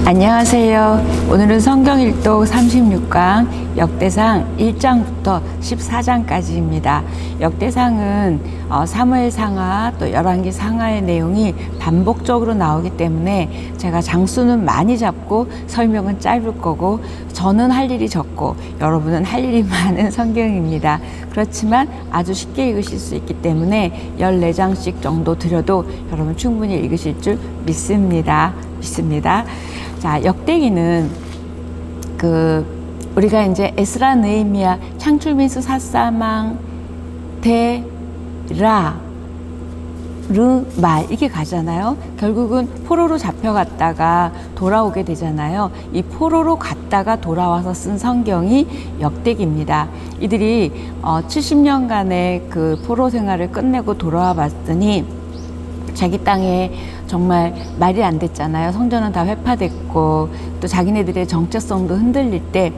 안녕하세요. 오늘은 성경일독 36강 역대상 1장부터 14장까지입니다. 역대상은 사무엘상하 또 열왕기 상하의 내용이 반복적으로 나오기 때문에 제가 장수는 많이 잡고 설명은 짧을 거고, 저는 할 일이 적고 여러분은 할 일이 많은 성경입니다. 그렇지만 아주 쉽게 읽으실 수 있기 때문에 14장씩 정도 드려도 여러분 충분히 읽으실 줄 믿습니다. 자, 역대기는 우리가 이제 에스라, 느헤미야, 창출민수, 사사망, 데라, 르말 이렇게 가잖아요. 결국은 포로로 잡혀갔다가 돌아오게 되잖아요. 이 포로로 갔다가 돌아와서 쓴 성경이 역대기입니다. 이들이 70년간의 그 포로 생활을 끝내고 돌아와 봤더니 자기 땅에 정말 말이 안 됐잖아요. 성전은 다 회파됐고 또 자기네들의 정체성도 흔들릴 때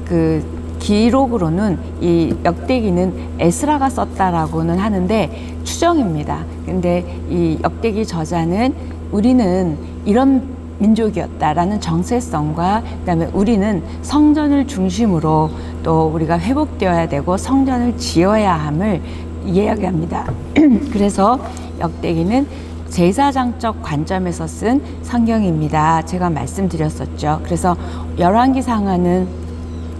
그 기록으로는 이 역대기는 에스라가 썼다라고는 하는데 추정입니다. 근데 이 역대기 저자는 우리는 이런 민족이었다라는 정체성과 그다음에 우리는 성전을 중심으로 또 우리가 회복되어야 되고 성전을 지어야 함을 이야기합니다. 그래서 역대기는 제사장적 관점에서 쓴 성경입니다. 제가 말씀드렸었죠. 그래서 열왕기 상하는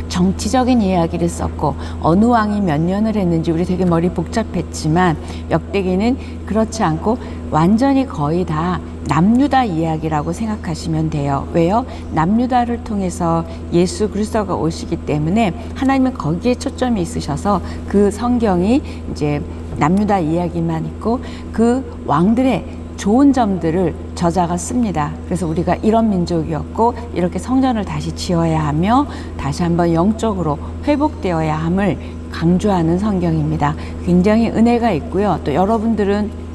정치적인 이야기를 썼고 어느 왕이 몇 년을 했는지 우리 되게 머리 복잡했지만 역대기는 그렇지 않고 완전히 거의 다 남유다 이야기라고 생각하시면 돼요. 왜요? 남유다를 통해서 예수 그리스도가 오시기 때문에 하나님은 거기에 초점이 있으셔서 그 성경이 이제 남유다 이야기만 있고 그 왕들의 좋은 점들을 저자가 씁니다. 그래서 우리가 이런 민족이었고 이렇게 성전을 다시 지어야 하며 다시 한번 영적으로 회복되어야 함을 강조하는 성경입니다. 굉장히 은혜가 있고요. 또 여러분들은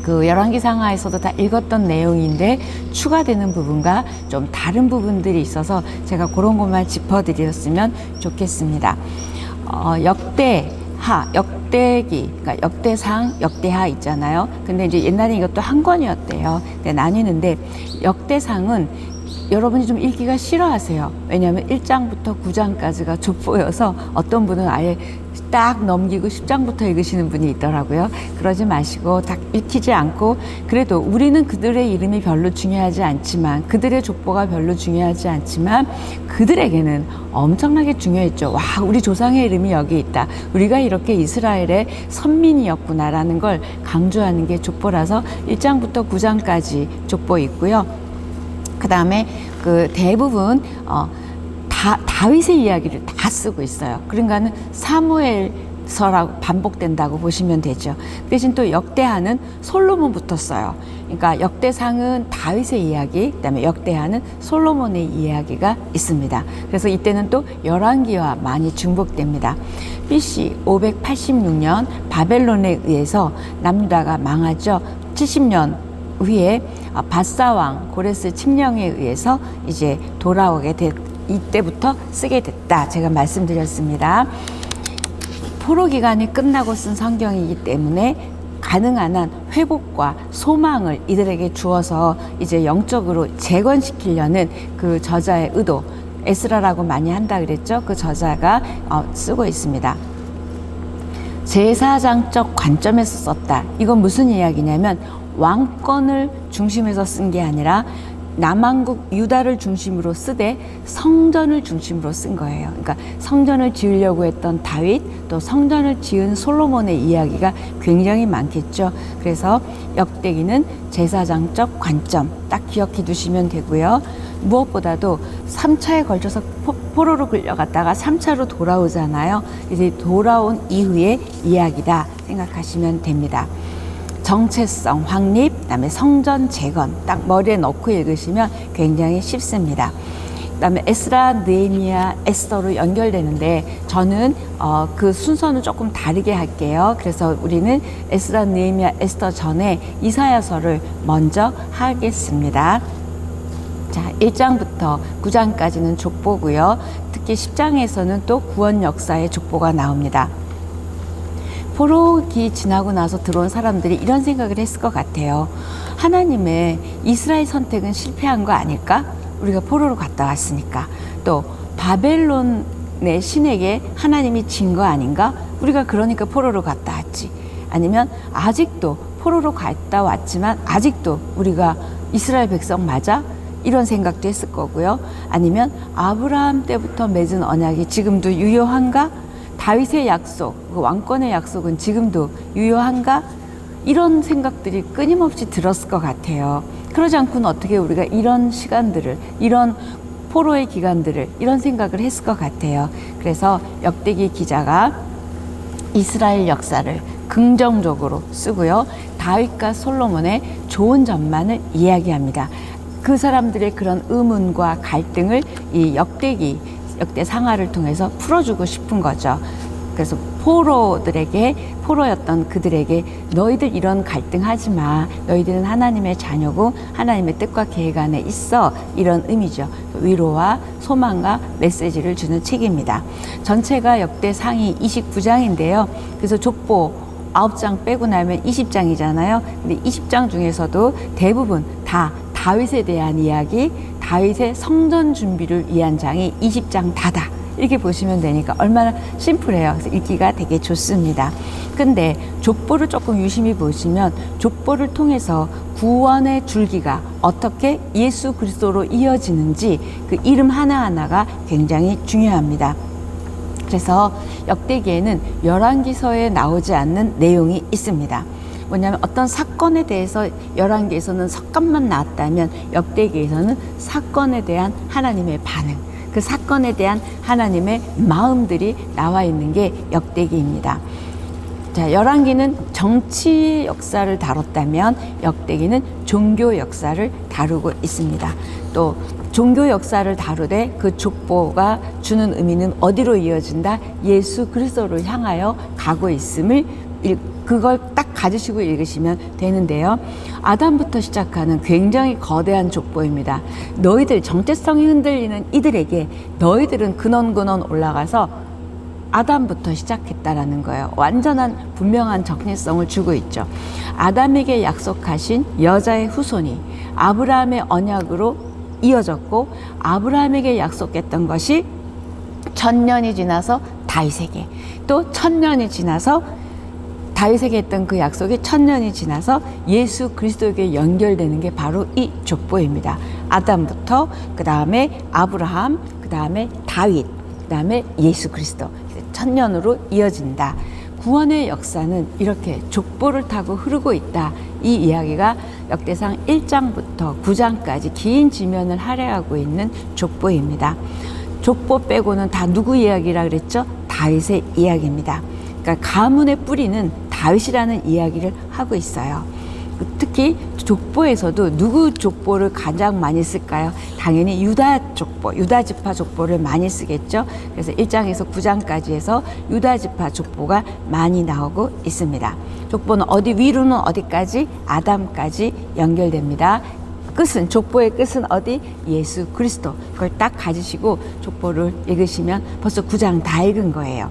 그 열왕기 상하에서도 다 읽었던 내용인데 추가되는 부분과 좀 다른 부분들이 있어서 제가 그런 것만 짚어드렸으면 좋겠습니다. 역대기, 그러니까 역대상, 역대하 있잖아요. 근데 이제 옛날에 이것도 한 권이었대요. 근데 나뉘는데 역대상은 여러분이 좀 읽기가 싫어하세요. 왜냐하면 1장부터 9장까지가 족보여서 어떤 분은 아예 딱 넘기고 10장부터 읽으시는 분이 있더라고요. 그러지 마시고 딱 읽히지 않고, 그래도 우리는 그들의 이름이 별로 중요하지 않지만, 그들의 족보가 별로 중요하지 않지만 그들에게는 엄청나게 중요했죠. 와, 우리 조상의 이름이 여기 있다. 우리가 이렇게 이스라엘의 선민이었구나라는 걸 강조하는 게 족보라서 1장부터 9장까지 족보 있고요. 그 다음에 그 대부분 다윗의 이야기를 다 쓰고 있어요. 그러니까는 사무엘서라고 반복된다고 보시면 되죠. 대신 또 역대하는 솔로몬부터 써요. 그러니까 역대상은 다윗의 이야기, 그다음에 역대하는 솔로몬의 이야기가 있습니다. 그래서 이때는 또 열왕기와 많이 중복됩니다. BC 586년 바벨론에 의해서 남유다가 망하죠. 70년 후에 바사왕 고레스 칙령에 의해서 이제 돌아오게 이때부터 쓰게 됐다. 제가 말씀드렸습니다. 포로 기간이 끝나고 쓴 성경이기 때문에 가능한 한 회복과 소망을 이들에게 주어서 이제 영적으로 재건시키려는 그 저자의 의도, 에스라라고 많이 한다 그랬죠. 그 저자가 쓰고 있습니다. 제사장적 관점에서 썼다. 이건 무슨 이야기냐면 왕권을 중심에서 쓴 게 아니라 남왕국 유다를 중심으로 쓰되 성전을 중심으로 쓴 거예요. 그러니까 성전을 지으려고 했던 다윗, 또 성전을 지은 솔로몬의 이야기가 굉장히 많겠죠. 그래서 역대기는 제사장적 관점 딱 기억해 두시면 되고요. 무엇보다도 3차에 걸쳐서 포로로 끌려갔다가 3차로 돌아오잖아요. 이제 돌아온 이후의 이야기다 생각하시면 됩니다. 정체성, 확립, 그다음에 성전 재건 딱 머리에 넣고 읽으시면 굉장히 쉽습니다. 그다음에 에스라, 느헤미야, 에스더로 연결되는데 저는 그 순서는 조금 다르게 할게요. 그래서 우리는 에스라, 느헤미야, 에스더 전에 이사야서를 먼저 하겠습니다. 자, 1장부터 9장까지는 족보고요. 특히 10장에서는 또 구원 역사의 족보가 나옵니다. 포로기 지나고 나서 들어온 사람들이 이런 생각을 했을 것 같아요. 하나님의 이스라엘 선택은 실패한 거 아닐까? 우리가 포로로 갔다 왔으니까. 또 바벨론의 신에게 하나님이 진 거 아닌가? 우리가 그러니까 포로로 갔다 왔지. 아니면 아직도 포로로 갔다 왔지만 아직도 우리가 이스라엘 백성 맞아? 이런 생각도 했을 거고요. 아니면 아브라함 때부터 맺은 언약이 지금도 유효한가? 다윗의 약속, 그 왕권의 약속은 지금도 유효한가? 이런 생각들이 끊임없이 들었을 것 같아요. 그러지 않고는 어떻게 우리가 이런 시간들을, 이런 포로의 기간들을 이런 생각을 했을 것 같아요. 그래서 역대기 기자가 이스라엘 역사를 긍정적으로 쓰고요. 다윗과 솔로몬의 좋은 점만을 이야기합니다. 그 사람들의 그런 의문과 갈등을 이 역대 상하를 통해서 풀어주고 싶은 거죠. 그래서 포로였던 그들에게 너희들 이런 갈등하지 마. 너희들은 하나님의 자녀고 하나님의 뜻과 계획 안에 있어. 이런 의미죠. 위로와 소망과 메시지를 주는 책입니다. 전체가 역대상이 29장인데요. 그래서 족보 9장 빼고 나면 20장이잖아요. 근데 20장 중에서도 대부분 다 다윗에 대한 이야기, 다윗의 성전 준비를 위한 장이 20장 다다. 이렇게 보시면 되니까 얼마나 심플해요. 그래서 읽기가 되게 좋습니다. 근데 족보를 조금 유심히 보시면 족보를 통해서 구원의 줄기가 어떻게 예수 그리스도로 이어지는지 그 이름 하나하나가 굉장히 중요합니다. 그래서 역대기에는 열왕기서에 나오지 않는 내용이 있습니다. 뭐냐면 어떤 사건에 대해서 열왕기에서는 석간만 나왔다면 역대기에서는 사건에 대한 하나님의 반응, 그 사건에 대한 하나님의 마음들이 나와 있는 게 역대기입니다. 자, 열왕기는 정치 역사를 다뤘다면 역대기는 종교 역사를 다루고 있습니다. 또 종교 역사를 다루되 그 족보가 주는 의미는 어디로 이어진다? 예수 그리스도를 향하여 가고 있음을 그걸 딱 가지시고 읽으시면 되는데요. 아담부터 시작하는 굉장히 거대한 족보입니다. 너희들 정체성이 흔들리는 이들에게 너희들은 근원 올라가서 아담부터 시작했다라는 거예요. 완전한 분명한 정체성을 주고 있죠. 아담에게 약속하신 여자의 후손이 아브라함의 언약으로 이어졌고 아브라함에게 약속했던 것이 1000년이 지나서 다윗에게 또 1000년이 지나서 다윗에게 했던 그 약속이 1000년이 지나서 예수 그리스도에게 연결되는 게 바로 이 족보입니다. 아담부터 그 다음에 아브라함, 그 다음에 다윗, 그 다음에 예수 그리스도 1000년으로 이어진다. 구원의 역사는 이렇게 족보를 타고 흐르고 있다. 이 이야기가 역대상 1장부터 9장까지 긴 지면을 할애하고 있는 족보입니다. 족보 빼고는 다 누구 이야기라 그랬죠? 다윗의 이야기입니다. 그러니까 가문의 뿌리는 다윗이라는 이야기를 하고 있어요. 특히 족보에서도 누구 족보를 가장 많이 쓸까요? 당연히 유다 족보, 유다 지파 족보를 많이 쓰겠죠. 그래서 1장에서 9장까지 해서 유다 지파 족보가 많이 나오고 있습니다. 족보는 어디 위로는 어디까지? 아담까지 연결됩니다. 끝은 족보의 끝은 어디? 예수 그리스도. 그걸 딱 가지시고 족보를 읽으시면 벌써 9장 다 읽은 거예요.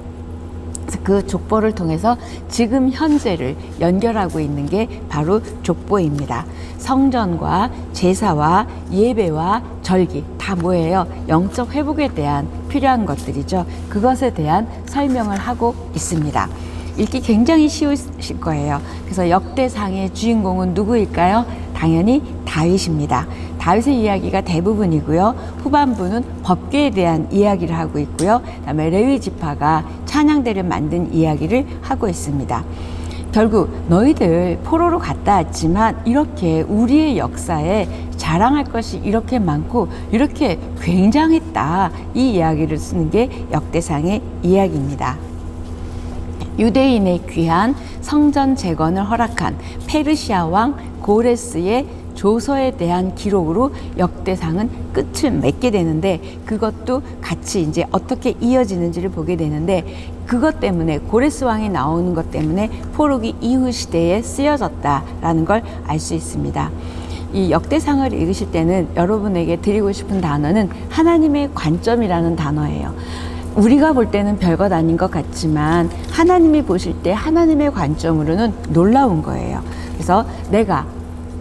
그 족보를 통해서 지금 현재를 연결하고 있는 게 바로 족보입니다. 성전과 제사와 예배와 절기 다 뭐예요? 영적 회복에 대한 필요한 것들이죠. 그것에 대한 설명을 하고 있습니다. 읽기 굉장히 쉬우실 거예요. 그래서 역대상의 주인공은 누구일까요? 당연히 다윗입니다. 다윗의 이야기가 대부분이고요. 후반부는 법궤에 대한 이야기를 하고 있고요. 그다음에 레위 지파가 찬양대를 만든 이야기를 하고 있습니다. 결국 너희들 포로로 갔다 왔지만 이렇게 우리의 역사에 자랑할 것이 이렇게 많고 이렇게 굉장했다. 이 이야기를 쓰는 게 역대상의 이야기입니다. 유대인의 귀한 성전 재건을 허락한 페르시아 왕 고레스의 조서에 대한 기록으로 역대상은 끝을 맺게 되는데 그것도 같이 이제 어떻게 이어지는지를 보게 되는데 그것 때문에 고레스 왕이 나오는 것 때문에 포로기 이후 시대에 쓰여졌다라는 걸 알 수 있습니다. 이 역대상을 읽으실 때는 여러분에게 드리고 싶은 단어는 하나님의 관점이라는 단어예요. 우리가 볼 때는 별것 아닌 것 같지만 하나님이 보실 때 하나님의 관점으로는 놀라운 거예요. 그래서 내가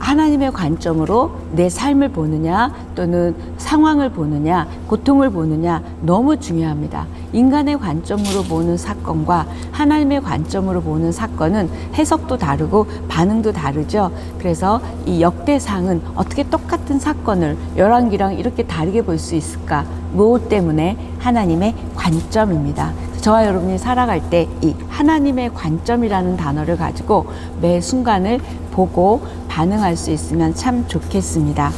하나님의 관점으로 내 삶을 보느냐 또는 상황을 보느냐 고통을 보느냐 너무 중요합니다. 인간의 관점으로 보는 사건과 하나님의 관점으로 보는 사건은 해석도 다르고 반응도 다르죠. 그래서 이 역대상은 어떻게 똑같은 사건을 열왕기랑 이렇게 다르게 볼 수 있을까? 무엇 때문에? 하나님의 관점입니다. 저와 여러분이 살아갈 때 이 하나님의 관점이라는 단어를 가지고 매 순간을 보고 반응할 수 있으면 참 좋겠습니다.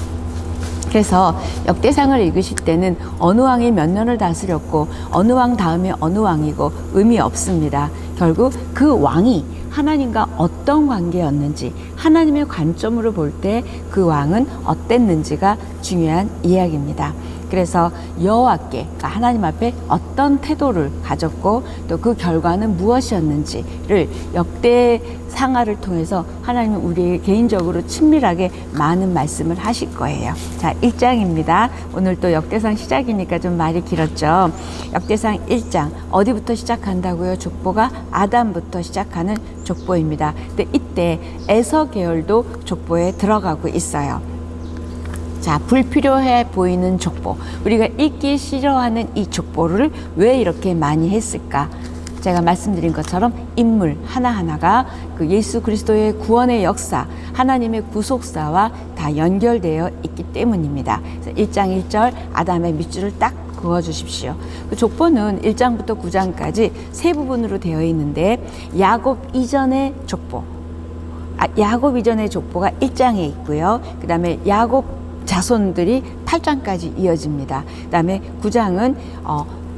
그래서 역대상을 읽으실 때는 어느 왕이 몇 년을 다스렸고 어느 왕 다음에 어느 왕이고 의미 없습니다. 결국 그 왕이 하나님과 어떤 관계였는지 하나님의 관점으로 볼 때 그 왕은 어땠는지가 중요한 이야기입니다. 그래서 여호와께 그러니까 하나님 앞에 어떤 태도를 가졌고 또 그 결과는 무엇이었는지를 역대상하를 통해서 하나님은 우리에게 개인적으로 친밀하게 많은 말씀을 하실 거예요. 자, 1장입니다. 오늘 또 역대상 시작이니까 좀 말이 길었죠. 역대상 1장 어디부터 시작한다고요? 족보가 아담부터 시작하는 족보입니다. 근데 이때 에서 계열도 족보에 들어가고 있어요. 자, 불필요해 보이는 족보. 우리가 읽기 싫어하는 이 족보를 왜 이렇게 많이 했을까? 제가 말씀드린 것처럼 인물 하나하나가 그 예수 그리스도의 구원의 역사, 하나님의 구속사와 다 연결되어 있기 때문입니다. 그래서 1장 1절 아담의 밑줄을 딱 그어주십시오. 그 족보는 1장부터 9장까지 세 부분으로 되어 있는데 야곱 이전의 족보, 야곱 이전의 족보가 1장에 있고요. 그 다음에 야곱 자손들이 8장까지 이어집니다. 그 다음에 9장은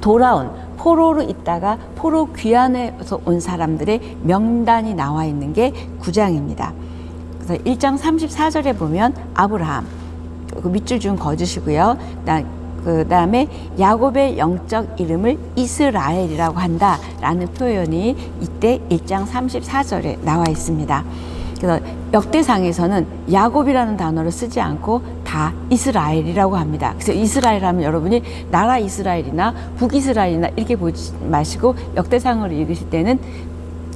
돌아온 포로로 있다가 포로 귀환해서 온 사람들의 명단이 나와 있는 게 9장입니다. 그래서 1장 34절에 보면 아브라함, 그 밑줄 좀 그어주시고요. 그 다음에 야곱의 영적 이름을 이스라엘이라고 한다라는 표현이 이때 1장 34절에 나와 있습니다. 그래서 역대상에서는 야곱이라는 단어를 쓰지 않고 다 이스라엘이라고 합니다. 그래서 이스라엘 하면 여러분이 나라 이스라엘이나 북이스라엘이나 이렇게 보지 마시고 역대상을 읽으실 때는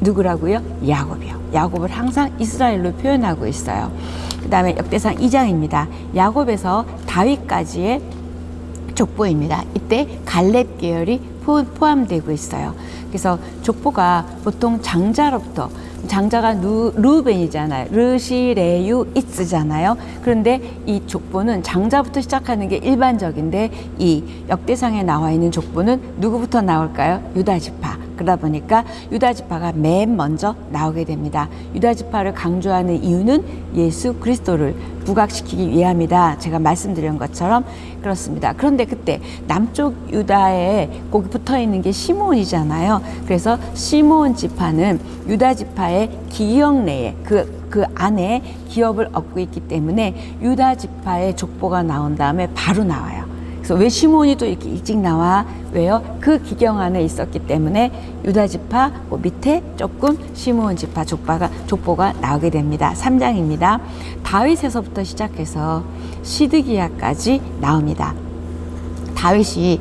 누구라고요? 야곱이요. 야곱을 항상 이스라엘로 표현하고 있어요. 그 다음에 역대상 2장입니다. 야곱에서 다윗까지의 족보입니다. 이때 갈렙 계열이 포함되고 있어요. 그래서 족보가 보통 장자로부터 장자가 루벤이잖아요. 르시, 레유, 이츠잖아요. 그런데 이 족보는 장자부터 시작하는 게 일반적인데 이 역대상에 나와 있는 족보는 누구부터 나올까요? 유다지파. 그러다 보니까 유다지파가 맨 먼저 나오게 됩니다. 유다지파를 강조하는 이유는 예수 그리스도를 부각시키기 위함이다. 제가 말씀드린 것처럼 그렇습니다. 그런데 그때 남쪽 유다에 거기 붙어 있는 게 시므온이잖아요. 그래서 시므온 지파는 유다 지파의 기역 내에 그 안에 기업을 얻고 있기 때문에 유다 지파의 족보가 나온 다음에 바로 나와요. 그래서 왜 시므온이 또 이렇게 일찍 나와? 왜요? 그 기경 안에 있었기 때문에 유다 지파 밑에 조금 시므온 지파 족보가 나오게 됩니다. 3장입니다. 다윗에서부터 시작해서 시드기야까지 나옵니다. 다윗이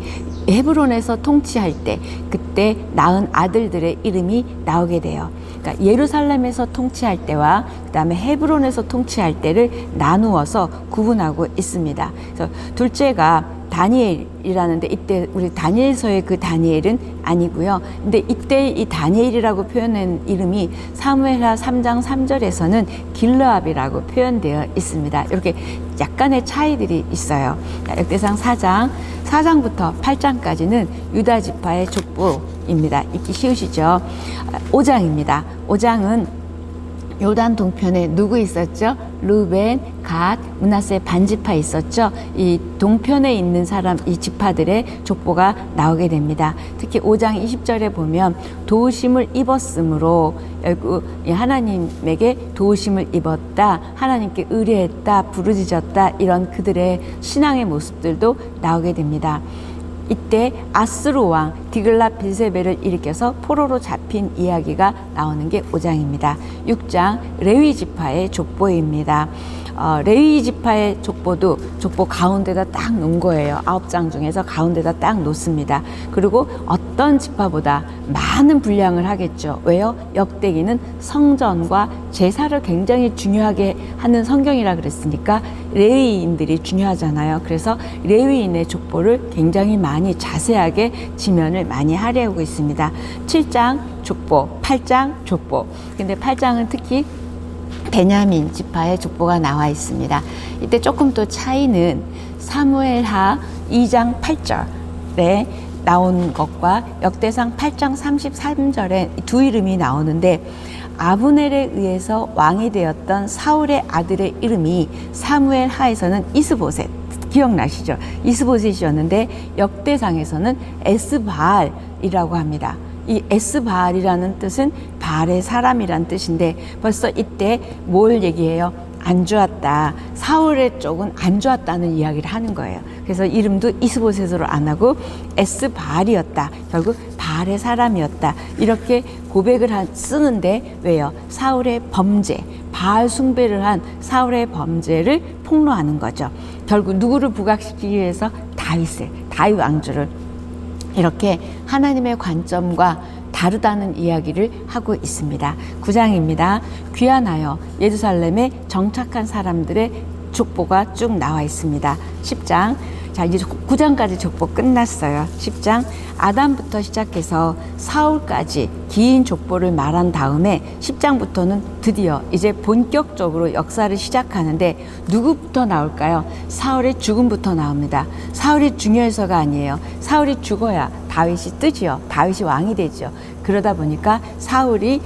헤브론에서 통치할 때 그때 낳은 아들들의 이름이 나오게 돼요. 그러니까 예루살렘에서 통치할 때와 그다음에 헤브론에서 통치할 때를 나누어서 구분하고 있습니다. 그래서 둘째가 다니엘이라는데 이때 우리 다니엘서의 그 다니엘은 아니고요. 근데 이때 이 다니엘이라고 표현한 이름이 사무엘하 3장 3절에서는 길르압이라고 표현되어 있습니다. 이렇게 약간의 차이들이 있어요. 역대상 4장부터 8장까지는 유다 지파의 족보입니다. 읽기 쉬우시죠? 5장입니다. 5장은 요단 동편에 누구 있었죠? 루벤, 갓, 므낫세 반지파 있었죠? 이 동편에 있는 사람, 이 지파들의 족보가 나오게 됩니다. 특히 5장 20절에 보면 도우심을 입었으므로 하나님에게 도우심을 입었다, 하나님께 의뢰했다, 부르짖었다, 이런 그들의 신앙의 모습들도 나오게 됩니다. 이때 아스루 왕 디글랏 빌세벨을 일으켜서 포로로 잡힌 이야기가 나오는 게 5장입니다. 6장 레위 지파의 족보입니다. 레위 지파의 족보도 족보 가운데다 딱 놓은 거예요. 9장 중에서 가운데다 딱 놓습니다. 그리고 어떤 지파보다 많은 분량을 하겠죠. 왜요? 역대기는 성전과 제사를 굉장히 중요하게 하는 성경이라 그랬으니까 레위인들이 중요하잖아요. 그래서 레위인의 족보를 굉장히 많이 자세하게 지면을 많이 할애하고 있습니다. 7장 족보, 8장 족보. 근데 8장은 특히 베냐민 지파의 족보가 나와 있습니다. 이때 조금 또 차이는 사무엘하 2장 8절에 나온 것과 역대상 8장 33절에 두 이름이 나오는데 아브넬에 의해서 왕이 되었던 사울의 아들의 이름이 사무엘하에서는 이스보셋, 기억나시죠? 이스보셋이었는데 역대상에서는 에스바알이라고 합니다. 이 에스바알이라는 뜻은 바알의 사람이란 뜻인데 벌써 이때 뭘 얘기해요? 안 좋았다. 사울의 쪽은 안 좋았다는 이야기를 하는 거예요. 그래서 이름도 이스보셋으로 안 하고 에스바알이었다. 결국 바알의 사람이었다. 이렇게 고백을 쓰는데 왜요? 사울의 범죄, 바알 숭배를 한 사울의 범죄를 폭로하는 거죠. 결국 누구를 부각시키기 위해서 다윗 왕조를 이렇게 하나님의 관점과 다르다는 이야기를 하고 있습니다. 9장입니다. 귀환하여 예루살렘에 정착한 사람들의 족보가 쭉 나와 있습니다. 10장. 자, 이제 9장까지 족보 끝났어요. 10장. 아담부터 시작해서 사울까지 긴 족보를 말한 다음에 10장부터는 드디어 이제 본격적으로 역사를 시작하는데 누구부터 나올까요? 사울의 죽음부터 나옵니다. 사울이 중요해서가 아니에요. 사울이 죽어야 다윗이 뜨지요. 다윗이 왕이 되죠. 그러다 보니까 사울은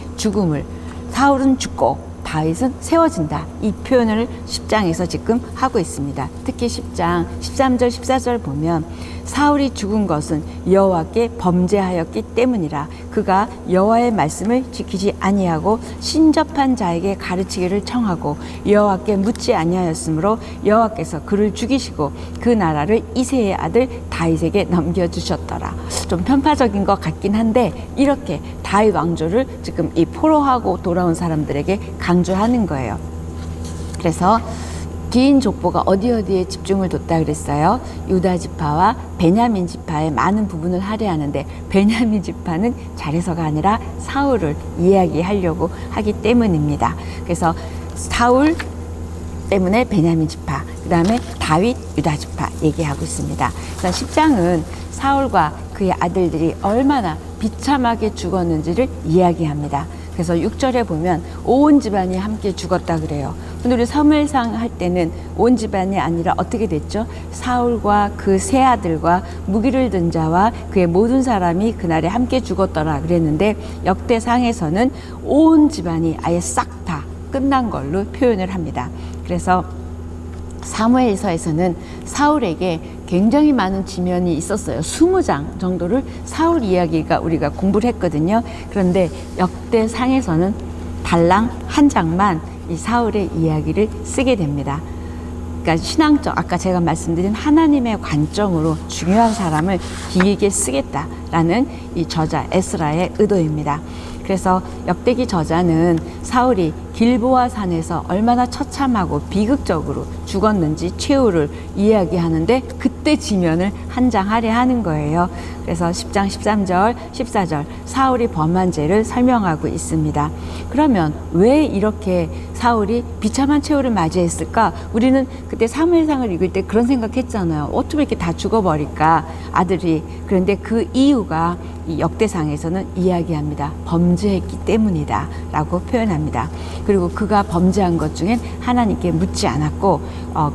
죽고 다윗은 세워진다. 이 표현을 10장에서 지금 하고 있습니다. 특히 10장 13절 14절 보면 사울이 죽은 것은 여호와께 범죄하였기 때문이라. 그가 여호와의 말씀을 지키지 아니하고 신접한 자에게 가르치기를 청하고 여호와께 묻지 아니하였으므로 여호와께서 그를 죽이시고 그 나라를 이새의 아들 다윗에게 넘겨주셨더라. 좀 편파적인 것 같긴 한데 이렇게 다윗 왕조를 지금 이 포로하고 돌아온 사람들에게 강조하는 거예요. 그래서 긴 족보가 어디에 집중을 뒀다 그랬어요. 유다 지파와 베냐민 지파의 많은 부분을 할애하는데 베냐민 지파는 잘해서가 아니라 사울을 이야기하려고 하기 때문입니다. 그래서 사울 때문에 베냐민 지파, 그 다음에 다윗 유다 지파 얘기하고 있습니다. 그래서 10장은 사울과 그의 아들들이 얼마나 비참하게 죽었는지를 이야기합니다. 그래서 6절에 보면 온 집안이 함께 죽었다 그래요. 근데 우리 사무엘상 할 때는 온 집안이 아니라 어떻게 됐죠? 사울과 그 세 아들과 무기를 든 자와 그의 모든 사람이 그날에 함께 죽었더라 그랬는데 역대상에서는 온 집안이 아예 싹 다 끝난 걸로 표현을 합니다. 그래서 사무엘서에서는 사울에게 굉장히 많은 지면이 있었어요. 20장 정도를 사울 이야기가 우리가 공부를 했거든요. 그런데 역대상에서는 달랑 한 장만 이 사울의 이야기를 쓰게 됩니다. 그러니까 신앙적, 아까 제가 말씀드린 하나님의 관점으로 중요한 사람을 길게 쓰겠다라는 이 저자 에스라의 의도입니다. 그래서 역대기 저자는 사울이 길보아 산에서 얼마나 처참하고 비극적으로 죽었는지 최후를 이야기하는데 그때 지면을 한 장 할애하는 거예요. 그래서 10장 13절 14절 사울이 범한 죄를 설명하고 있습니다. 그러면 왜 이렇게 사울이 비참한 최후를 맞이했을까? 우리는 그때 사무엘상을 읽을 때 그런 생각했잖아요. 어떻게 이렇게 다 죽어버릴까 아들이. 그런데 그 이유가 이 역대상에서는 이야기합니다. 범죄했기 때문이다 라고 표현합니다. 그리고 그가 범죄한 것 중엔 하나님께 묻지 않았고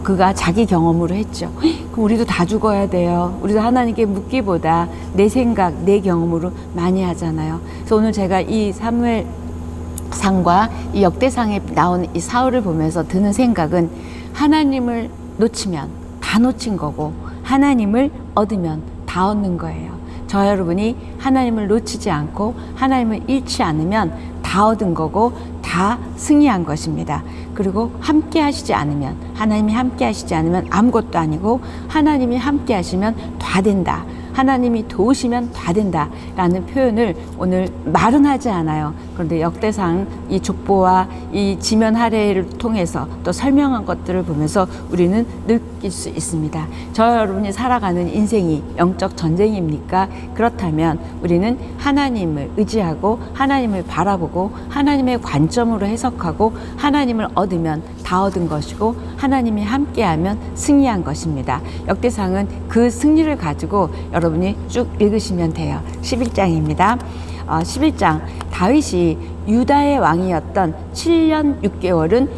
그가 자기 경험으로 했죠. 그럼 우리도 다 죽어야 돼요. 우리도 하나님께 묻기보다 내 생각, 내 경험으로 많이 하잖아요. 그래서 오늘 제가 이 사무엘상과 이 역대상에 나온 이 사울을 보면서 드는 생각은 하나님을 놓치면 다 놓친 거고 하나님을 얻으면 다 얻는 거예요. 저 여러분이 하나님을 놓치지 않고 하나님을 잃지 않으면 다 얻은 거고 다 승리한 것입니다. 그리고 함께 하시지 않으면, 하나님이 함께 하시지 않으면 아무것도 아니고 하나님이 함께 하시면 다 된다. 하나님이 도우시면 다 된다라는 표현을 오늘 말은 하지 않아요. 그런데 역대상 이 족보와 이 지면 할애를 통해서 또 설명한 것들을 보면서 우리는 느낄 수 있습니다. 저 여러분이 살아가는 인생이 영적 전쟁입니까? 그렇다면 우리는 하나님을 의지하고 하나님을 바라보고 하나님의 관점으로 해석하고 하나님을 얻으면 다 얻은 것이고 하나님이 함께하면 승리한 것입니다. 역대상은 그 승리를 가지고 여러분이 쭉 읽으시면 돼요. 11장입니다. 11장 다윗이 유다의 왕이었던 7년 6개월은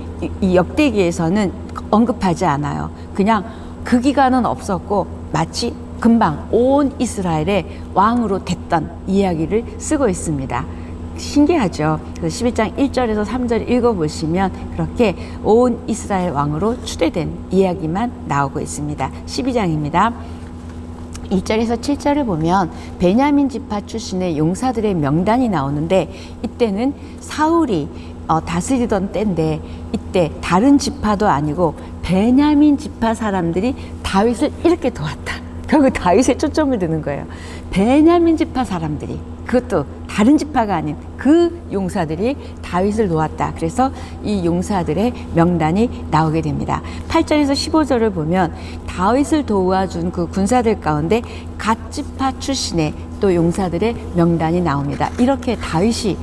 이 역대기에서는 언급하지 않아요. 그냥 그 기간은 없었고 마치 금방 온 이스라엘의 왕으로 됐던 이야기를 쓰고 있습니다. 신기하죠. 그래서 11장 1절에서 3절 읽어보시면 그렇게 온 이스라엘 왕으로 추대된 이야기만 나오고 있습니다. 12장입니다. 1절에서 7절을 보면 베냐민 지파 출신의 용사들의 명단이 나오는데 이때는 사울이 다스리던 때인데 이때 다른 지파도 아니고 베냐민 지파 사람들이 다윗을 이렇게 도왔다. 결국 다윗에 초점을 두는 거예요. 베냐민 지파 사람들이, 그것도 다른 지파가 아닌 그 용사들이 다윗을 도왔다. 그래서 이 용사들의 명단이 나오게 됩니다. 8절에서 15절을 보면 다윗을 도와준 그 군사들 가운데 갓 지파 출신의 또 용사들의 명단이 나옵니다. 이렇게 다윗이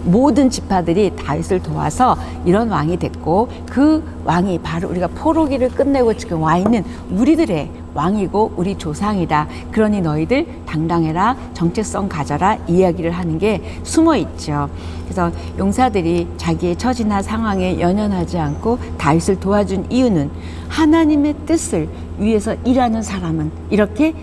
모든 지파들이 다윗을 도와서 이런 왕이 됐고 그 왕이 바로 우리가 포로기를 끝내고 지금 와 있는 우리들의 왕이고 우리 조상이다. 그러니 너희들 당당해라, 정체성 가져라 이야기를 하는 게 숨어 있죠. 그래서 용사들이 자기의 처지나 상황에 연연하지 않고 다윗을 도와준 이유는 하나님의 뜻을 위해서 일하는 사람은 이렇게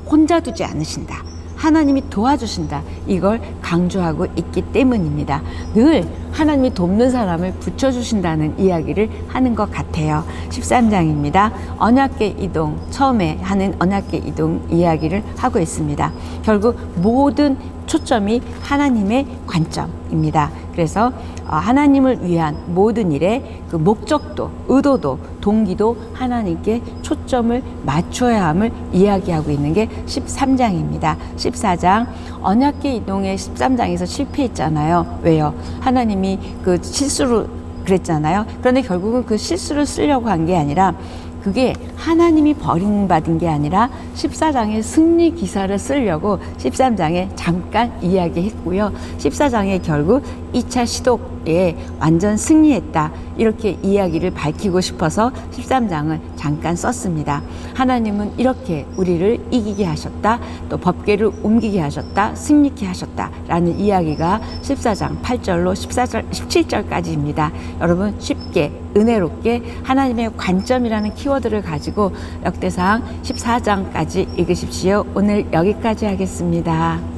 혼자 두지 않으신다. 하나님이 도와주신다. 이걸 강조하고 있기 때문입니다. 늘 하나님이 돕는 사람을 붙여주신다는 이야기를 하는 것 같아요. 13장입니다. 언약궤 이동, 처음에 하는 언약궤 이동 이야기를 하고 있습니다. 결국 모든 초점이 하나님의 관점입니다. 그래서 하나님을 위한 모든 일에 그 목적도, 의도도, 동기도 하나님께 초점을 맞춰야 함을 이야기하고 있는 게 13장입니다. 14장 언약궤 이동의 13장에서 실패했잖아요. 왜요? 하나님이 그 실수로 그랬잖아요. 그런데 결국은 그 실수를 쓰려고 한 게 아니라 그게 하나님이 버림받은 게 아니라 14장의 승리 기사를 쓰려고 13장에 잠깐 이야기했고요. 14장에 결국 2차 시도에 완전 승리했다. 이렇게 이야기를 밝히고 싶어서 13장을 잠깐 썼습니다. 하나님은 이렇게 우리를 이기게 하셨다. 또 법궤를 옮기게 하셨다. 승리케 하셨다. 라는 이야기가 14장 8절로 14절, 17절까지입니다. 여러분 쉽게 은혜롭게 하나님의 관점이라는 키워드를 가지고 역대상 14장까지 읽으십시오. 오늘 여기까지 하겠습니다.